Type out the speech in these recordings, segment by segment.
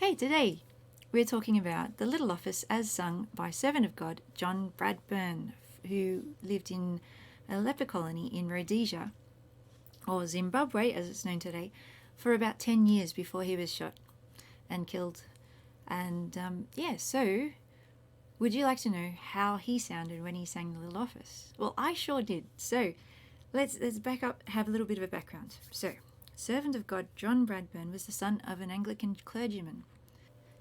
Okay, today we're talking about the Little Office as sung by servant of God John Bradburne, who lived in a leper colony in Rhodesia, or Zimbabwe as it's known today, for about 10 years before he was shot and killed. And so would you like to know how he sounded when he sang the Little Office? Well, I sure did. So let's back up, have a little bit of a background. So, servant of God John Bradburne was the son of an Anglican clergyman.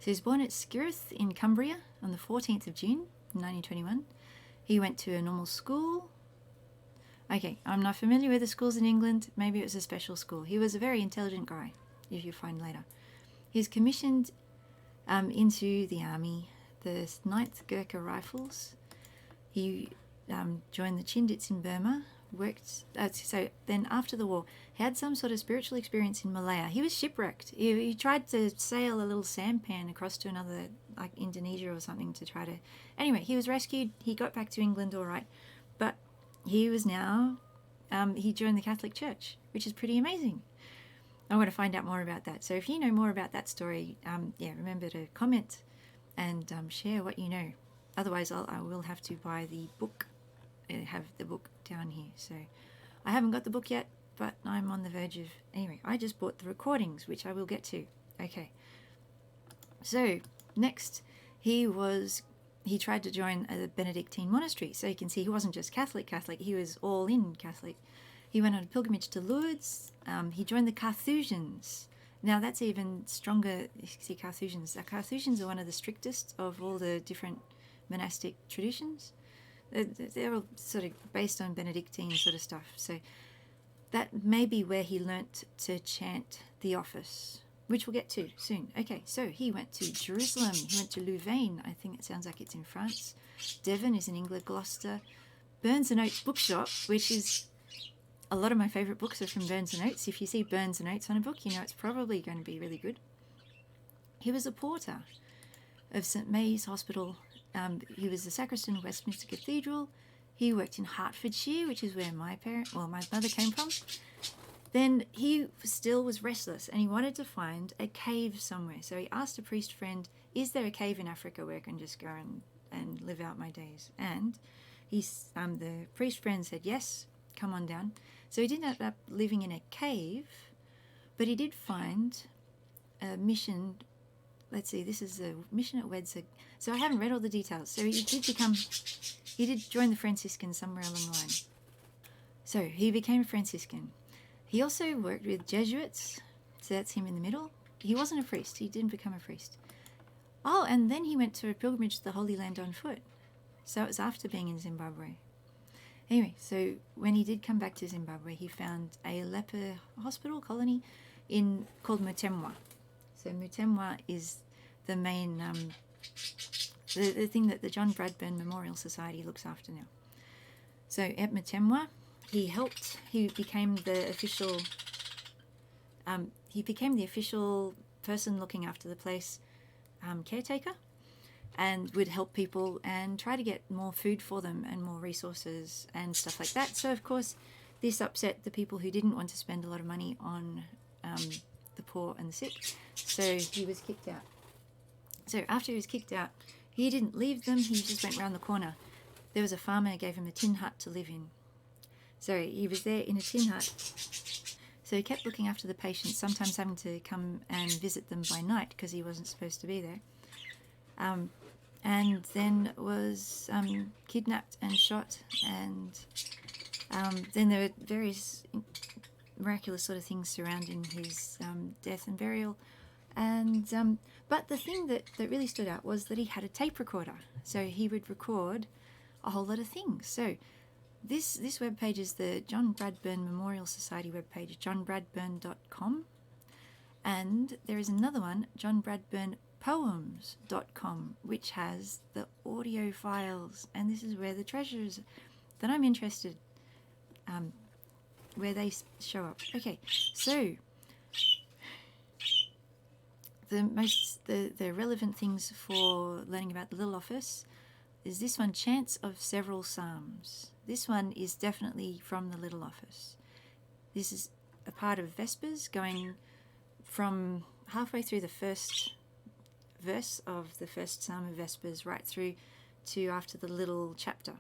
So he was born at Skirth in Cumbria on the 14th of June 1921. He went to a normal school. Okay, I'm not familiar with the schools in England. Maybe it was a special school. He was a very intelligent guy, if you find later. He was commissioned into the army, the 9th Gurkha Rifles. He joined the Chindits in Burma, worked. So then after the war, he had some sort of spiritual experience in Malaya. He was shipwrecked. He tried to sail a little sampan across to another, like Indonesia or something, to try to... Anyway, he was rescued. He got back to England all right. But he was now... he joined the Catholic Church, which is pretty amazing. I want to find out more about that. So if you know more about that story, remember to comment and share what you know. Otherwise, I will have to buy the book, have the book down here. So I haven't got the book yet, but I'm on the verge of... Anyway, I just bought the recordings, which I will get to. Okay. So next, he tried to join a Benedictine monastery. So you can see he wasn't just Catholic, he was all in Catholic. He went on a pilgrimage to Lourdes. He joined the Carthusians. Now that's even stronger. You see, Carthusians. The Carthusians are one of the strictest of all the different monastic traditions. They're all sort of based on Benedictine sort of stuff. So that may be where he learnt to chant the office, which we'll get to soon. Okay, so he went to Jerusalem. He went to Louvain. I think it sounds like it's in France. Devon is in England. Gloucester. Burns and Oates Bookshop, which is... A lot of my favourite books are from Burns and Oates. If you see Burns and Oates on a book, you know it's probably going to be really good. He was a porter of St May's Hospital. He was the sacristan of Westminster Cathedral. He worked in Hertfordshire, which is where my mother came from. Then he still was restless and he wanted to find a cave somewhere. So he asked a priest friend, is there a cave in Africa where I can just go and live out my days? And the priest friend said, yes, come on down. So he didn't end up living in a cave, but he did find a mission. Let's see, this is a mission at Wedsa. So I haven't read all the details. So he did join the Franciscans somewhere along the line. So he became a Franciscan. He also worked with Jesuits. So that's him in the middle. He wasn't a priest. He didn't become a priest. Oh, and then he went to a pilgrimage to the Holy Land on foot. So it was after being in Zimbabwe. Anyway, so when he did come back to Zimbabwe, he found a leper hospital colony called Mutemwa. So Mutemwa is the main, the thing that the John Bradburne Memorial Society looks after now. So at Mutemwa, he became the official person looking after the place, caretaker, and would help people and try to get more food for them and more resources and stuff like that. So, of course, this upset the people who didn't want to spend a lot of money on the poor and the sick. So he was kicked out. So after he was kicked out, he didn't leave them. He just went round the corner. There was a farmer who gave him a tin hut to live in. So he was there in a tin hut. So he kept looking after the patients, sometimes having to come and visit them by night because he wasn't supposed to be there. And then was kidnapped and shot, and then there were various miraculous sort of things surrounding his death and burial. And but the thing that really stood out was that he had a tape recorder, so he would record a whole lot of things. So this webpage is the John Bradburne Memorial Society webpage, johnbradburne.com, and there is another one, John Bradburne poems.com, which has the audio files, and this is where the treasures that I'm interested where they show up. Okay, so the relevant things for learning about the Little Office is this one, Chants of Several Psalms. This one is definitely from the Little Office. This is a part of Vespers, going from halfway through the first verse of the first psalm of Vespers right through to after the little chapter.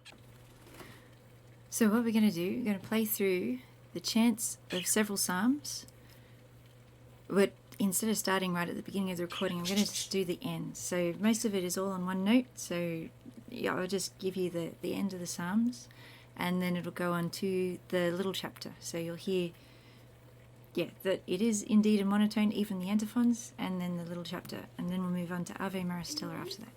So what we're going to do, we're going to play through the chants of several psalms, but instead of starting right at the beginning of the recording, I'm going to just do the end. So most of it is all on one note, so yeah, I'll just give you the end of the psalms, and then it'll go on to the little chapter. So you'll hear, that it is indeed a monotone, even the antiphons, and then the little chapter, and then we'll move on to Ave Maris Stella after that.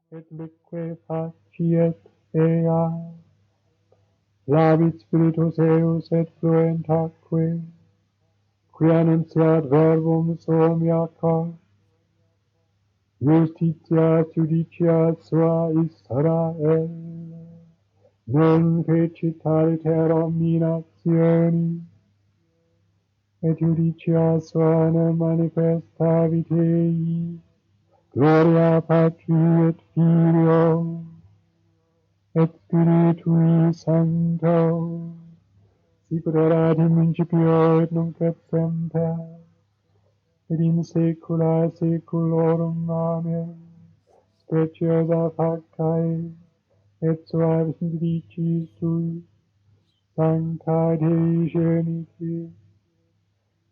Et lique faciet ea, lavit spiritus eus et fluent aquae, qui annunciat verbum suum iacor, justitia judicia sua Israel, non fecit terram nationi, et judicia sua non manifestavit ei, gloria Patri et Filio, et Spiritui Sancto, sicut erat in principio et nunc et semper, et in saecula saeculorum. Amen. Speciosa factae, et suavis vicis tui, sancta Dei genitrix,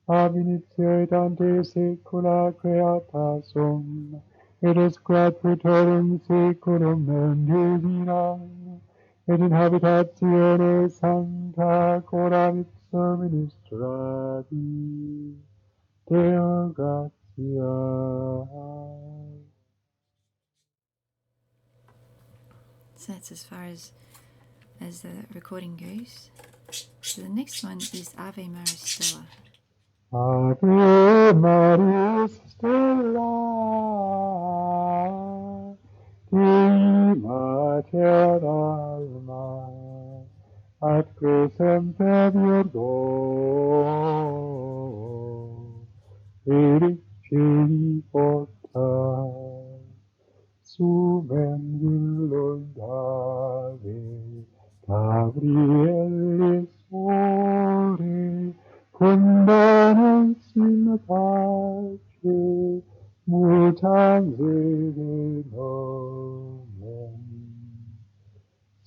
ab initio et ante saecula creata sum, et usque futurum saeculum mendevina, et in habitatione sancta coram ipsum ministravi, Deo gratias. So that's as far as the recording goes. So the next one is Ave Maris Stella. Ave Maris Stella, Dei Mater Alma, atque semper Virgo, Ericei portas, sumen volundare, Gabriele sole, condanens in pace, mutam sede nomen,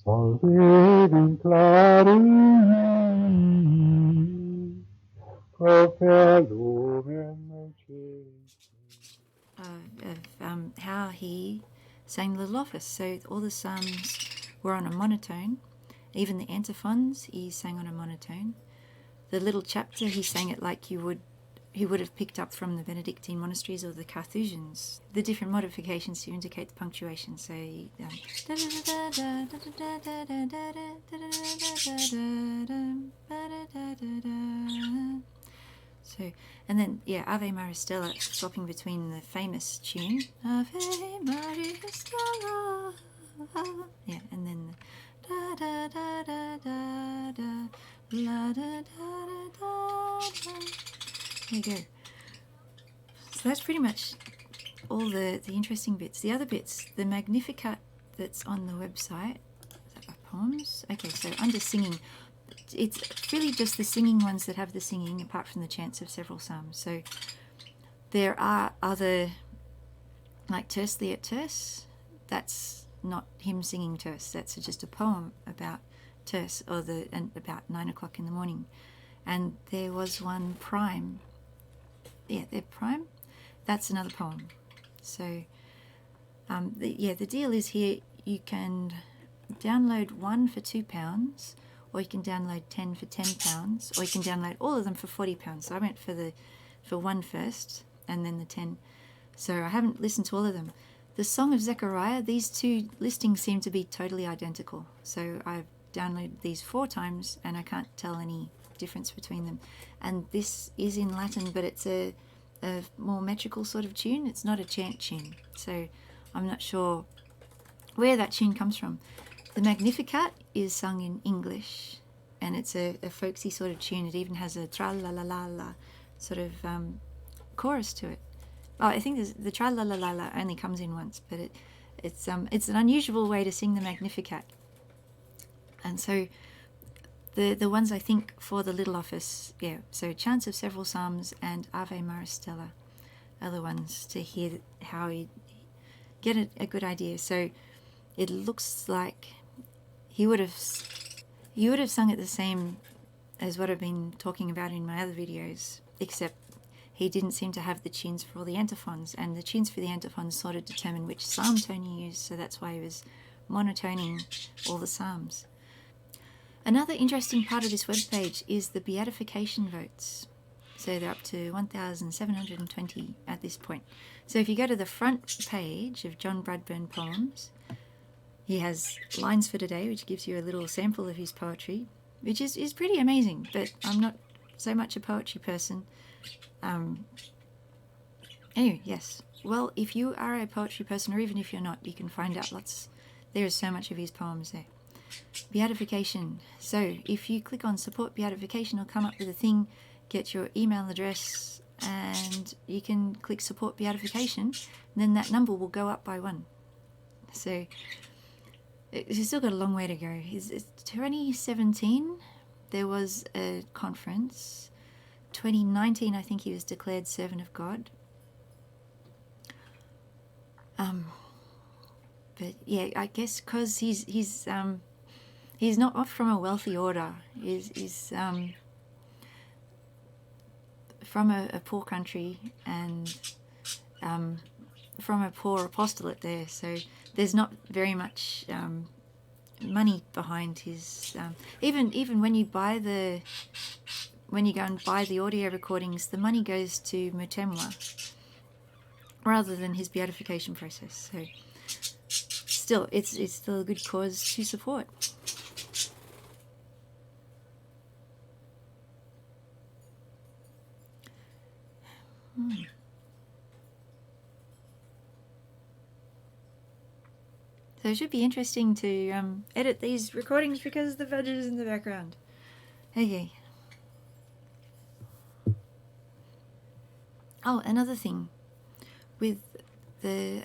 salve vinclari, proper lumen Of how he sang the little office. So all the psalms were on a monotone. Even the antiphons he sang on a monotone. The little chapter he sang it like he would have picked up from the Benedictine monasteries or the Carthusians. The different modifications to indicate the punctuation. So so, and then, Ave Maris Stella, swapping between the famous tune, Ave Maris Stella, and then the da da da da da da la da da da da. There you go. So that's pretty much all the interesting bits. The other bits, the Magnificat that's on the website, is that my poems? Okay, so under singing, it's really just the singing ones that have the singing, apart from the chants of several psalms. So there are other, like Terce the et Terce, that's not him singing terce, that's just a poem about terce, and about 9 o'clock in the morning. And there was one prime, they're prime, that's another poem. So the deal is here, you can download one for £2, or you can download 10 for £10, or you can download all of them for £40. So I went for one first, and then the 10. So I haven't listened to all of them. The Song of Zechariah, these two listings seem to be totally identical. So I've downloaded these 4 times, and I can't tell any difference between them. And this is in Latin, but it's a more metrical sort of tune. It's not a chant tune. So I'm not sure where that tune comes from. The Magnificat is sung in English, and it's a folksy sort of tune. It even has a tra-la-la-la-la sort of chorus to it. Oh, I think the tra-la-la-la-la only comes in once, but it's an unusual way to sing the Magnificat. And so the ones I think for the little office, yeah, so chants of several psalms and Ave Maris Stella are the ones to hear how he get a good idea. So it looks like he would have sung it the same as what I've been talking about in my other videos, except he didn't seem to have the tunes for all the antiphons, and the tunes for the antiphons sort of determine which psalm tone you use, so that's why he was monotoning all the psalms. Another interesting part of this webpage is the beatification votes. So they're up to 1,720 at this point. So if you go to the front page of John Bradburne Poems, he has Lines for Today, which gives you a little sample of his poetry, which is pretty amazing, but I'm not so much a poetry person. Anyway, yes. Well, if you are a poetry person, or even if you're not, you can find out there is so much of his poems there. Beatification. So if you click on support beatification, it'll come up with a thing, get your email address, and you can click support beatification, and then that number will go up by 1. So it's still got a long way to go. It's 2017, there was a conference. 2019, I think he was declared servant of God. But yeah, I guess because he's not from a wealthy order. He's from a poor country and from a poor apostolate there. So there's not very much money behind his. Even when you go and buy the audio recordings, the money goes to Mutemwa rather than his beatification process. So still, it's still a good cause to support. So it should be interesting to edit these recordings because the veg is in the background. Okay. Oh, another thing with the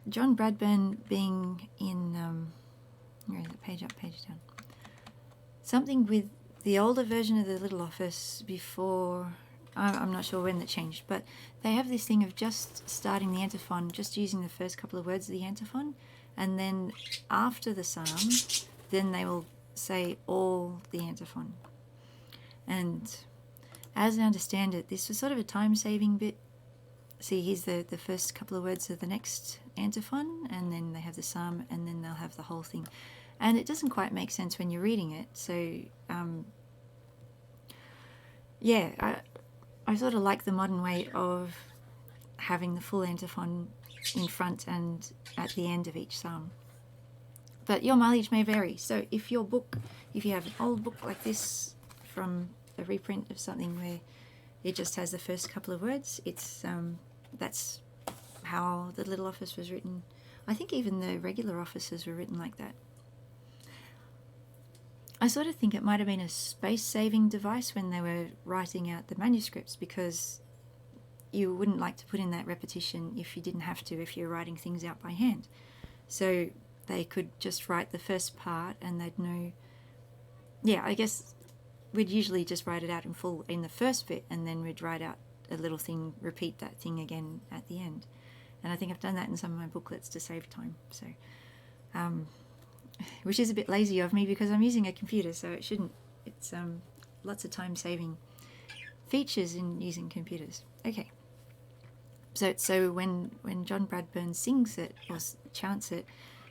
John Bradburne being in where is it? Page up, page down. Something with the older version of the Little Office before. I'm not sure when that changed, but they have this thing of just starting the antiphon, just using the first couple of words of the antiphon, and then after the psalm, then they will say all the antiphon. And as I understand it, this was sort of a time-saving bit. See, here's the first couple of words of the next antiphon, and then they have the psalm, and then they'll have the whole thing. And it doesn't quite make sense when you're reading it, so yeah, I sort of like the modern way of having the full antiphon in front and at the end of each psalm. But your mileage may vary. So if you have an old book like this from a reprint of something where it just has the first couple of words, it's that's how the Little Office was written. I think even the regular offices were written like that. I sort of think it might have been a space-saving device when they were writing out the manuscripts, because you wouldn't like to put in that repetition if you didn't have to, if you're writing things out by hand. So they could just write the first part and they'd know. Yeah, I guess we'd usually just write it out in full in the first bit, and then we'd write out a little thing, repeat that thing again at the end. And I think I've done that in some of my booklets to save time. So which is a bit lazy of me because I'm using a computer, so it shouldn't. It's lots of time-saving features in using computers. Okay. So when John Bradburne sings it or chants it,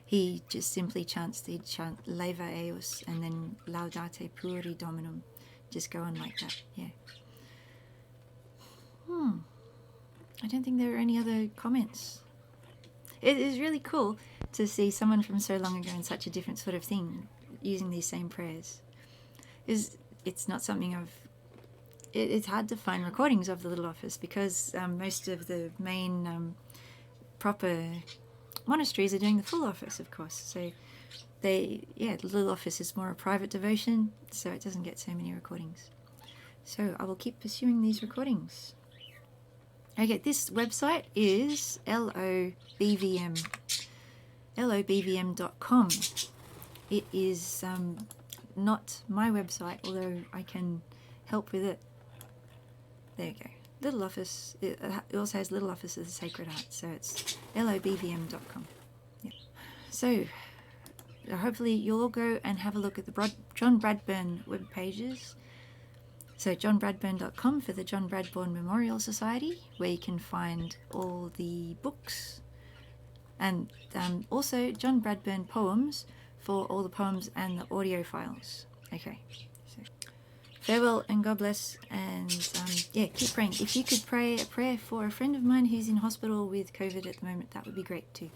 he just simply chants. He'd chant Leva Eos and then Laudate Pluri Dominum. Just go on like that. Yeah. I don't think there are any other comments. It is really cool to see someone from so long ago in such a different sort of thing using these same prayers. It's not something it's hard to find recordings of the Little Office because most of the main proper monasteries are doing the full office, of course. So the Little Office is more a private devotion, so it doesn't get so many recordings. So I will keep pursuing these recordings. Okay, this website is lobvm.com. It is not my website, although I can help with it. There you go. Little Office, it also has Little Office of the Sacred Heart, so it's lobvm.com. Yeah. So, hopefully you'll all go and have a look at the John Bradburne web pages. So johnbradburne.com for the John Bradburne Memorial Society, where you can find all the books, and also John Bradburne poems for all the poems and the audio files. Okay, so farewell and God bless, and yeah, keep praying. If you could pray a prayer for a friend of mine who's in hospital with COVID at the moment, that would be great too.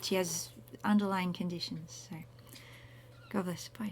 She has underlying conditions, so God bless. Bye.